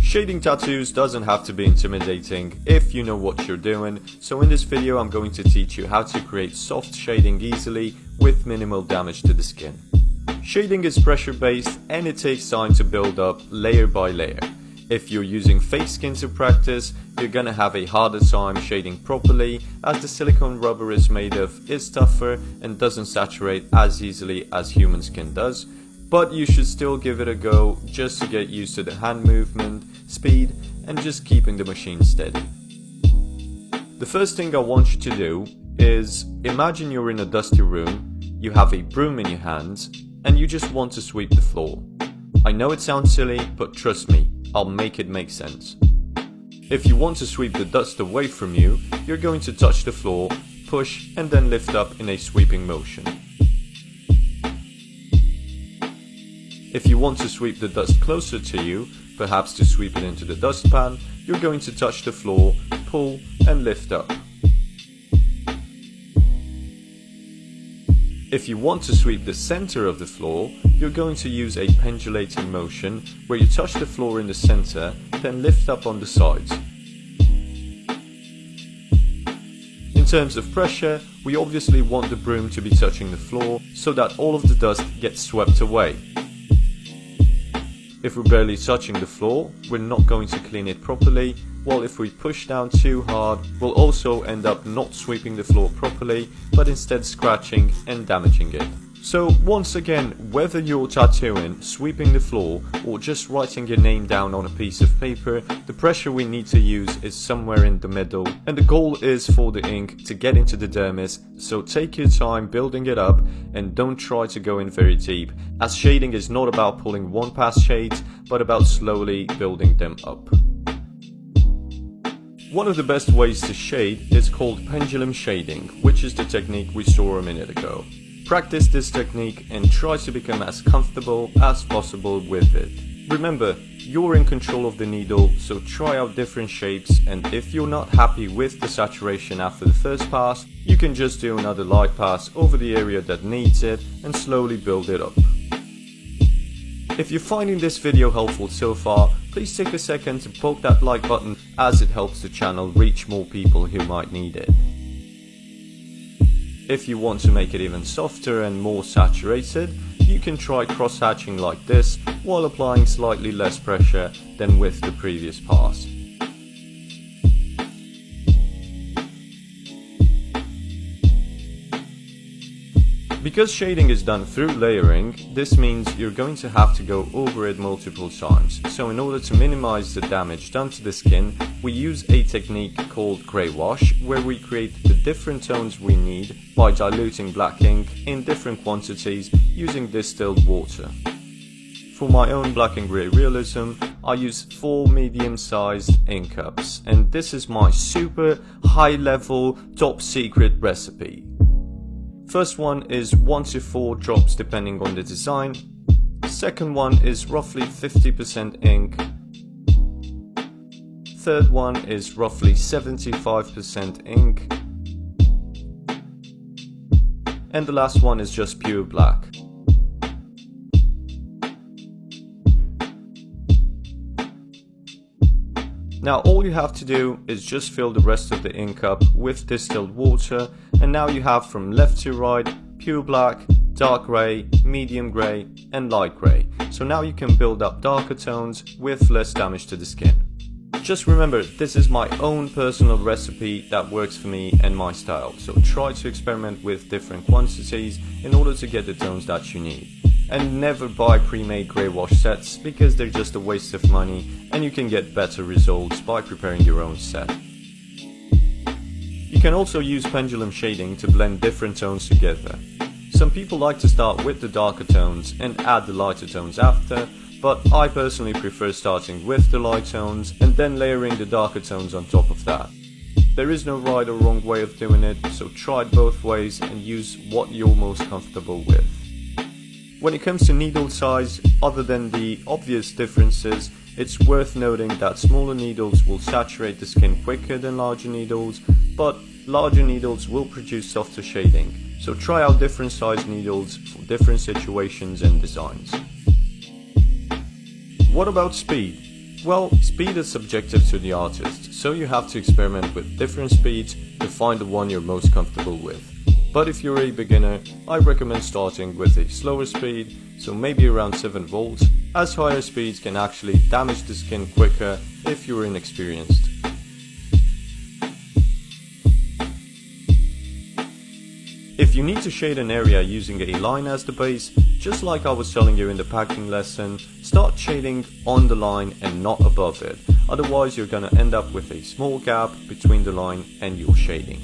Shading tattoos doesn't have to be intimidating if you know what you're doing, so in this video I'm going to teach you how to create soft shading easily with minimal damage to the skin. Shading is pressure based and it takes time to build up layer by layer. If you're using fake skin to practice, you're gonna have a harder time shading properly as the silicone rubber is made of is tougher and doesn't saturate as easily as human skin does. But you should still give it a go just to get used to the hand movement, speed, and just keeping the machine steady. The first thing I want you to do is imagine you're in a dusty room, you have a broom in your hands, and you just want to sweep the floor. I know it sounds silly, but trust me, I'll make it make sense. If you want to sweep the dust away from you, you're going to touch the floor, push, and then lift up in a sweeping motion. If you want to sweep the dust closer to you, perhaps to sweep it into the dustpan, you're going to touch the floor, pull and lift up. If you want to sweep the center of the floor, you're going to use a pendulating motion where you touch the floor in the center, then lift up on the sides. In terms of pressure, we obviously want the broom to be touching the floor so that all of the dust gets swept away. If we're barely touching the floor, we're not going to clean it properly, while if we push down too hard, we'll also end up not sweeping the floor properly, but instead scratching and damaging it. So once again, whether you're tattooing, sweeping the floor, or just writing your name down on a piece of paper, the pressure we need to use is somewhere in the middle, and the goal is for the ink to get into the dermis, so take your time building it up and don't try to go in very deep, as shading is not about pulling one pass shades, but about slowly building them up. One of the best ways to shade is called pendulum shading, which is the technique we saw a minute ago. Practice this technique and try to become as comfortable as possible with it. Remember, you're in control of the needle, so try out different shapes, and if you're not happy with the saturation after the first pass, you can just do another light pass over the area that needs it and slowly build it up. If you're finding this video helpful so far, please take a second to poke that like button as it helps the channel reach more people who might need it. If you want to make it even softer and more saturated, you can try cross-hatching like this while applying slightly less pressure than with the previous pass. Because shading is done through layering, this means you're going to have to go over it multiple times. So in order to minimize the damage done to the skin, we use a technique called grey wash, where we create the different tones we need by diluting black ink in different quantities using distilled water. For my own black and grey realism, I use 4 medium-sized ink cups, and this is my super high-level top secret recipe. First one is 1 to 4 drops depending on the design. Second one is roughly 50% ink. Third one is roughly 75% ink. And the last one is just pure black. Now all you have to do is just fill the rest of the ink cup with distilled water, and now you have from left to right pure black, dark grey, medium grey and light grey. So now you can build up darker tones with less damage to the skin. Just remember, this is my own personal recipe that works for me and my style, so try to experiment with different quantities in order to get the tones that you need. And never buy pre-made grey wash sets because they're just a waste of money and you can get better results by preparing your own set. You can also use pendulum shading to blend different tones together. Some people like to start with the darker tones and add the lighter tones after, but I personally prefer starting with the light tones and then layering the darker tones on top of that. There is no right or wrong way of doing it, so try it both ways and use what you're most comfortable with. When it comes to needle size, other than the obvious differences, it's worth noting that smaller needles will saturate the skin quicker than larger needles, but larger needles will produce softer shading, so try out different size needles for different situations and designs. What about speed? Well, speed is subjective to the artist, so you have to experiment with different speeds to find the one you're most comfortable with. But if you're a beginner, I recommend starting with a slower speed, so maybe around 7 volts, as higher speeds can actually damage the skin quicker if you're inexperienced. If you need to shade an area using a line as the base, just like I was telling you in the packing lesson, start shading on the line and not above it, otherwise you're gonna end up with a small gap between the line and your shading.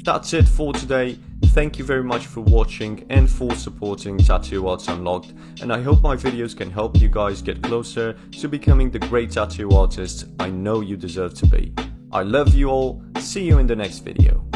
That's it for today. Thank you very much for watching and for supporting Tattoo Arts Unlocked, and I hope my videos can help you guys get closer to becoming the great tattoo artists I know you deserve to be. I love you all, see you in the next video.